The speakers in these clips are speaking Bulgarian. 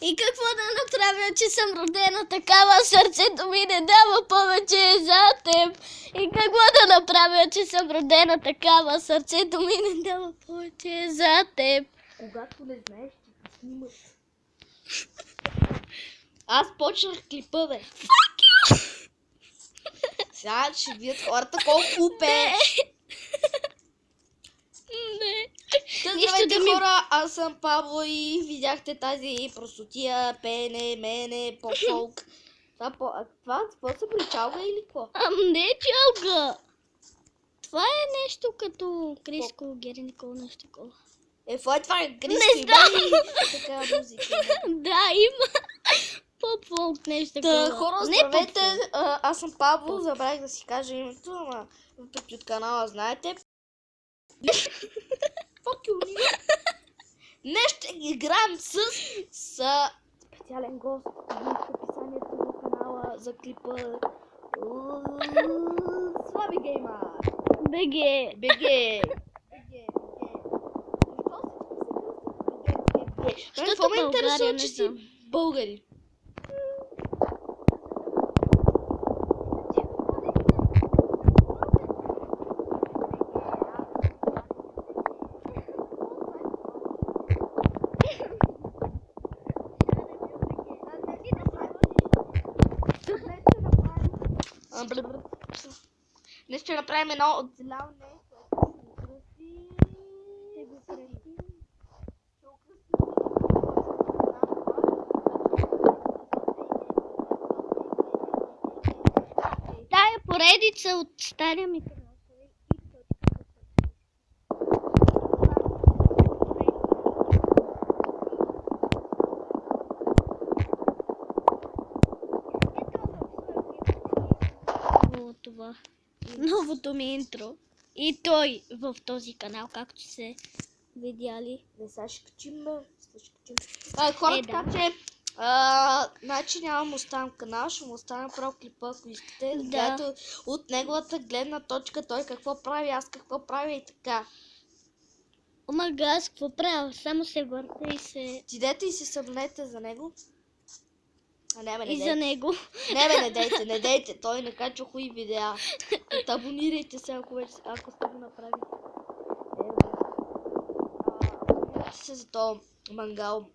И какво да направя, че съм родена такава, сърцето ми не дава повече за теб. И какво да направя, че съм родена такава, сърцето ми не дава повече за теб. Когато не знаеш, че ти снимаш. Аз почнах клипа, бе. Fuck you! Сега ще видят хората колко пееш. Не. Здравейте, хора, аз съм Павло и видяхте тази простотия, пеене, мене, поп-фолк. Това са причалга или какво? Не чалга. Това е нещо като Криско, Гери Никол, нещо такова. Това е Криско. Не знам. Така музика. Да, има. Поп-фолк, нещо такова. Хора, здравейте, аз съм Павло, забравих да си кажа името, ама въпреки от канала знаете. Днес ще играем с специален гост в описанието на канала за клипа Слави Геймър. БГ. Защо ме интересува, че си българи? Днес ще направим едно оцеляване, което ще го кръсти. Тая поредица от стария ми канал. Това. Новото ми интро. И той в този канал, както се видяли. Не, сега ще качим. Хора, така че значи нямам оставям канал, ще му оставям право клипа, ако искате. Да. От неговата гледна точка той какво прави, аз какво правя и така. Омага, аз какво правя? Само се върта и се... Отидете и се събнете за него. И за него. Не дейте, той не качва хуй видеа. Абонирайте се, ако сте го направили. Абонирайте се за този мангал.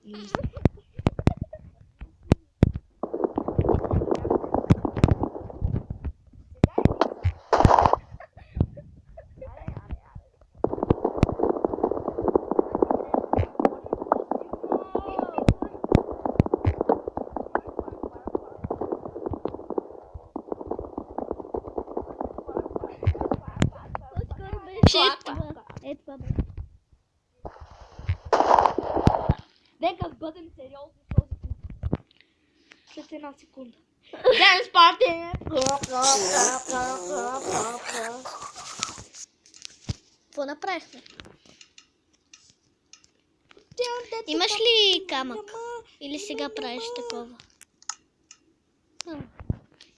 Това бе. Нека бъдем сериозни този клип. След една секунда. Dance party! Какво направихме? Имаш ли камък? Или сега правиш такова?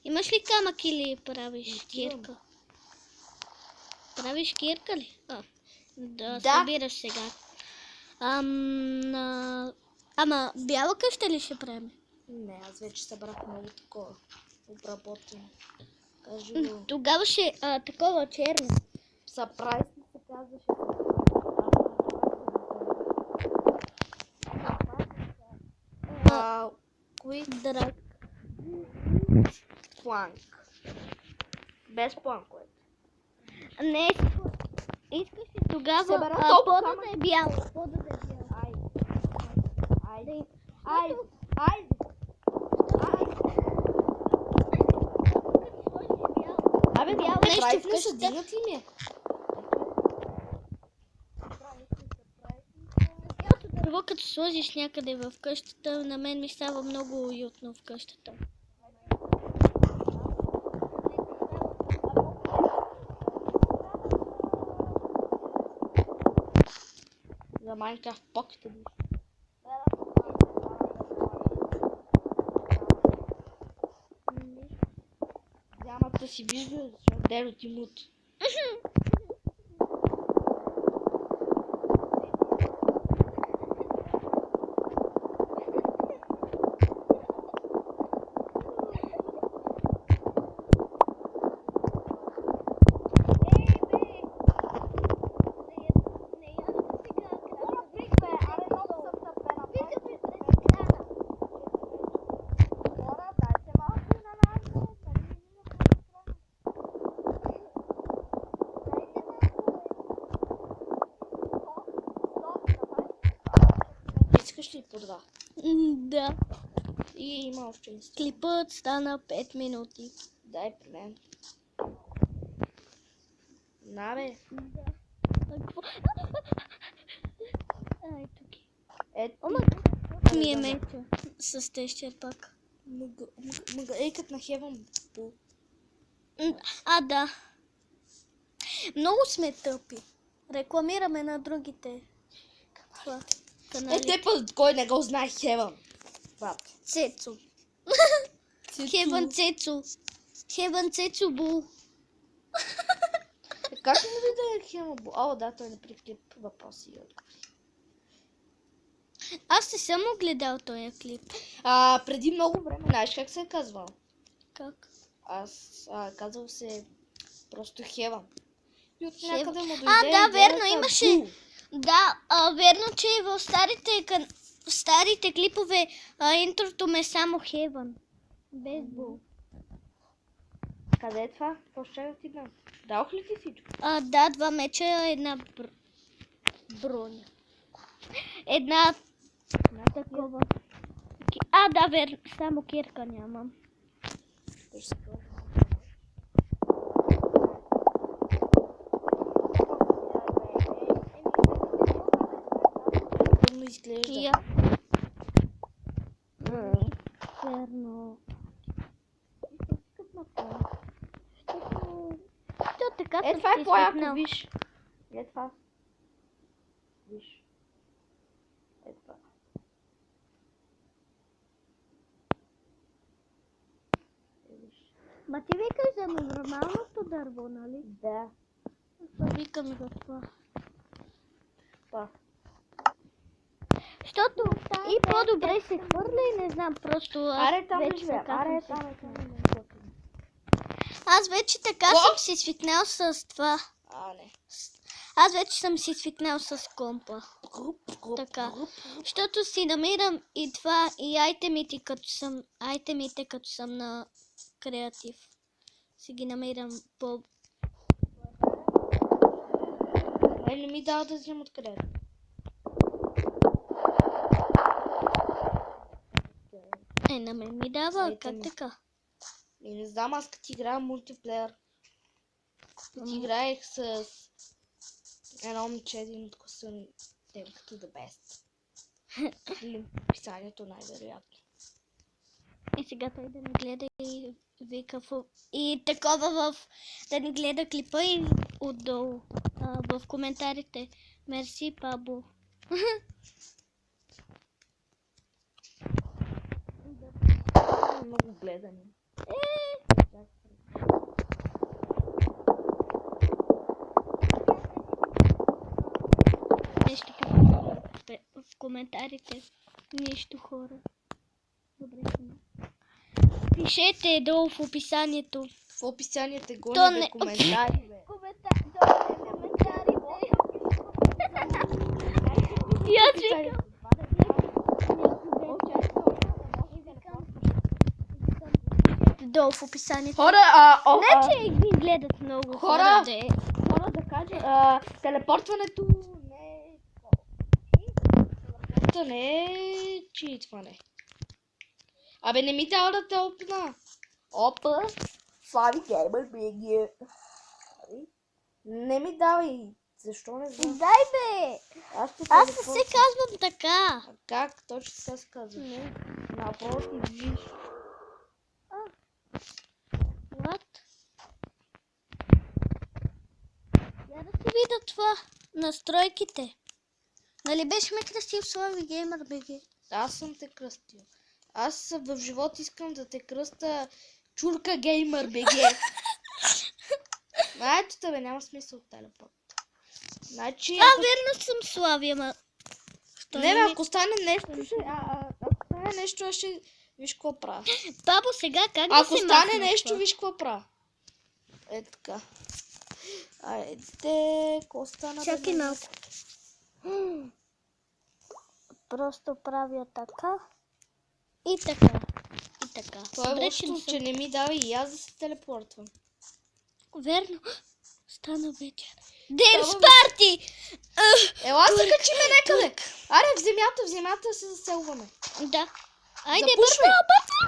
Имаш ли камък или правиш кирка? Правиш кирка ли? Да, събираш сега. Ама бяла къща ли ще правим? Не, аз вече събрах много такова. Обработено. Тогава ще такова черно. Сърпрайз се казваше. Кои? Драк. Планк. Без планкове. Не, искаш ли тогава пода да е бяло. Айде. Абе, бяло нещо в къщата. Дигнат ли ми е? Първо като сложиш някъде в къщата, на мен ми става много уютно в къщата. За Майнкрафт Pocket Edition. Ямата си вижда, защото Деро Тимут. Искаш ли по 2? Да. И има още един. Клипът стана 5 минути. Дай при мен. На бе. Да. Ето ги. Ето. Ми е мечо. С тещер пак. Ейкът на Хевън. А, да. Много сме тъпи. Рекламираме на другите канали. Те път, кой не го знае Хевън? Цецо. Хевън Цецо. Хевън Цецо Бул. Как не да е Хевън? О, да, той не при клип въпроси и отговори. Аз не съм му гледал този клип. Преди много време, знаеш как се е казвал? Как? Казвал се просто Хевън. И от Хевън. някъде му дойде Да, верно, идеята имаше. Бул. Да, верно, че в старите клипове интрото ме е само Хевън. Без Бул. Къде е това? Какво ще да ти дам? Дадох ли ти всичко? Да, 2 меча, една броня. Една такова. Да, верно, само кирка нямам. Трудно изглежда. Верно. То така съм Това се е по-яко, свикнал. виж. Това. Виж. Това. Ма ти викаш за нормалното дърво, нали? Да. Викам за това. Това. Защото и по-добре се хвърля и не знам, просто Аре, там вече виж, така съм там си е. Аз вече така съм си свикнал с това. Не. Аз вече съм си свикнал с компа. Така. Груп. Защото си намирам и това, и айтемите като съм на креатив. Си ги намирам по... Не ми дава да вземам откъде. На мен ми дава, как Айтеми. така? И не знам, аз като играя мултиплеер. Като играех с едно момче, един от късън темката The Best. Линк в описанието най-вероятно. И сега той да ни гледа и вика и такова да ни гледа клипа и отдолу в коментарите. Мерси, Пабо. Много гледани. Нещо в коментарите. Нищо, хора. Добре сме. Пишете долу в описанието. В описанието го То не не- коментари, бе. И аз викам. Долу в описанието. Хора, Не, че ги гледат много Хора! де. хора да кажа, телепортването не е читване. Абе, не ми дава да те опна. Опа, Слави Геймър BG. Не ми давай. Защо не знам? Дай бе! Аз не се казвам така. Как? Точно така се казва. Не. Напротив, виж. What? Я да си видя това. Настройките. Нали беше ме кръстил Слави Геймър БГ? Аз съм те кръстил. Аз в живота искам да те кръста Чурка Геймър БГ. Ето тебе, няма смисъл от телепорт. Значи, Верно съм Слави, ама... не бе, ако стане нещо, ако стане нещо, аз ще виж какво правя. Бабо, сега как да Ако се стане махне нещо, това? виж какво правя. Е така. Айде, какво стана? Чакай малко. Просто правя така. И така. И така. Това е Добре, че лошото, че не ми дава и аз да се телепортвам. Верно. Стана вечер. Денс парти! Ела се качиме някъде. Аре, в земята се заселваме. Да. Айде, Запушвай. бързо!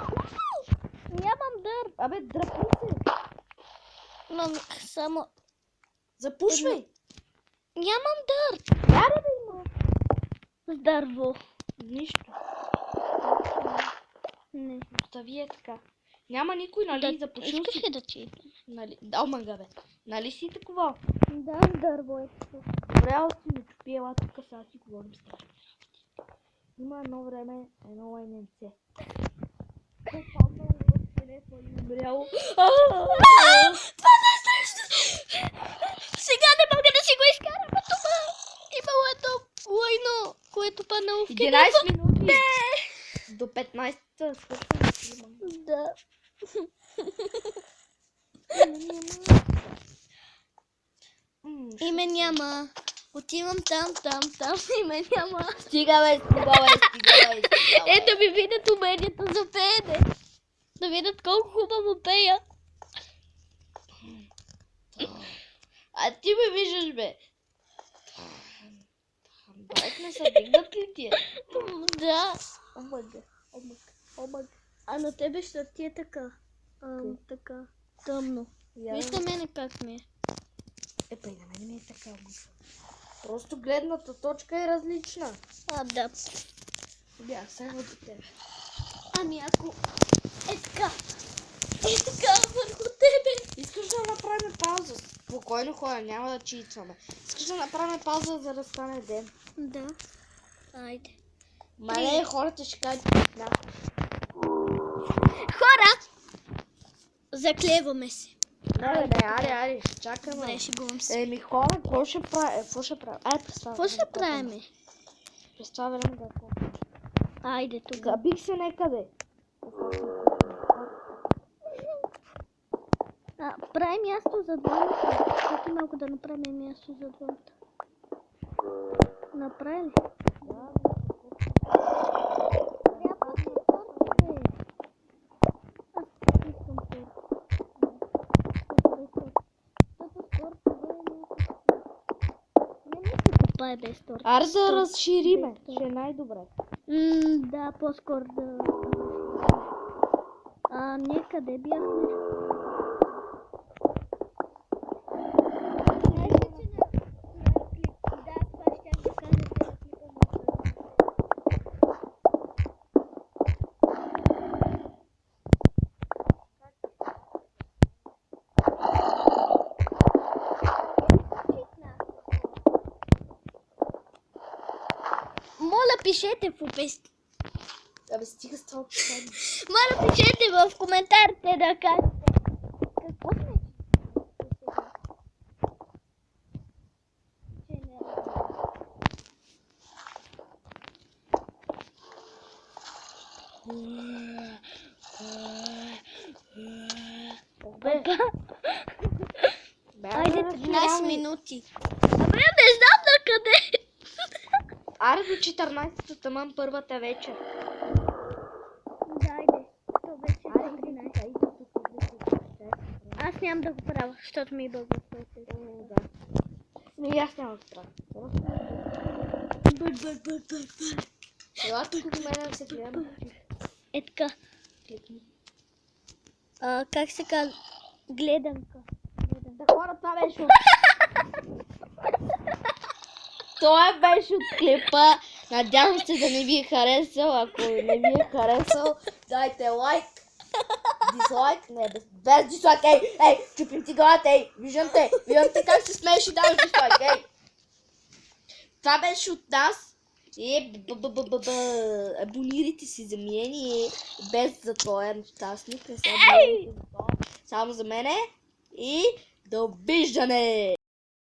Нямам дър. Абе, дръпни се. Имам само... Запушвай. Нямам дър. Аре, бе, има. С дърво. Нищо. Не. Остави е така. Няма никой, нали? Запушил Искаш си. ли да читам? Нали? Да, омага, бе. Нали си такова? Да, с дърво е. Добре, аз си не чупи, ела тук, сега си говорим с страшни работи. Има едно време, едно лайненце. Попаднало в телефон и умряло. Това не е страшно. Сега не мога да си го изкарам от това. Имало едно лайно, което паднало в 11 минути. Не. До 15-та свършваме. Да. Име няма. Отивам там. Име няма. Стига, бе. Е, да ми видят уменията за пеене. Да видят колко хубаво пея. А ти ме виждаш, бе. Байк не са дигнат ли ти е? Да. Омъг. А на тебе ще ти е така. Така. Тъмно. Вижте мене как ми е. Епа и на мен ми е така, омъг. Просто гледната точка е различна. Да. Бях сега до тебе. Ами ако е така върху тебе. Искаш да направим пауза? Спокойно хора, няма да читваме. Искаш да направим пауза, за да стане ден? Да. Айде. Мале, хората ще кажат. Да. Хора! Заклеваме се. Не, аре, ще чакаме. Добре, шегувам се. Еми хора, какво ще правим? Ай, през това. Какво ще правим? През това време да копим. Айде тук. Забих се някъде. Прави място за двамата. Чакай малко да направим място за двамата. Направи ли? Това е без торт. Аре да разшириме. Ще е най-добре. Да, по-скоро да... Някъде бяхме. Моля, пишете в описание. Абе, стига с това описание. Моля, пишете в коментарите да кажете какво сме. Айде 13 минути. Абе, не знам на къде. Аре до 14-та тъмън първата вечер. Да, айде. То вече е 13. Аз нямам да го правя, защото ми бълга своите. Да. Не, аз няма да правя. Ела тук до мене да се гледам. Е така. Кликни. Как се казва? Гледанка. Да, хора, това беше от... Това беше от клипа. Надявам се да не ви е харесал. Ако не ви е харесал, дайте лайк. Дизлайк? Не, без дизлайк. Ей, чупим ти главата, ей. Виждам те как се смееш и даваш дизлайк, ей. Това беше от нас. Абонирайте си за мен и без за този нещастник. Не се абонирайте за това. Само за мене. И довиждане!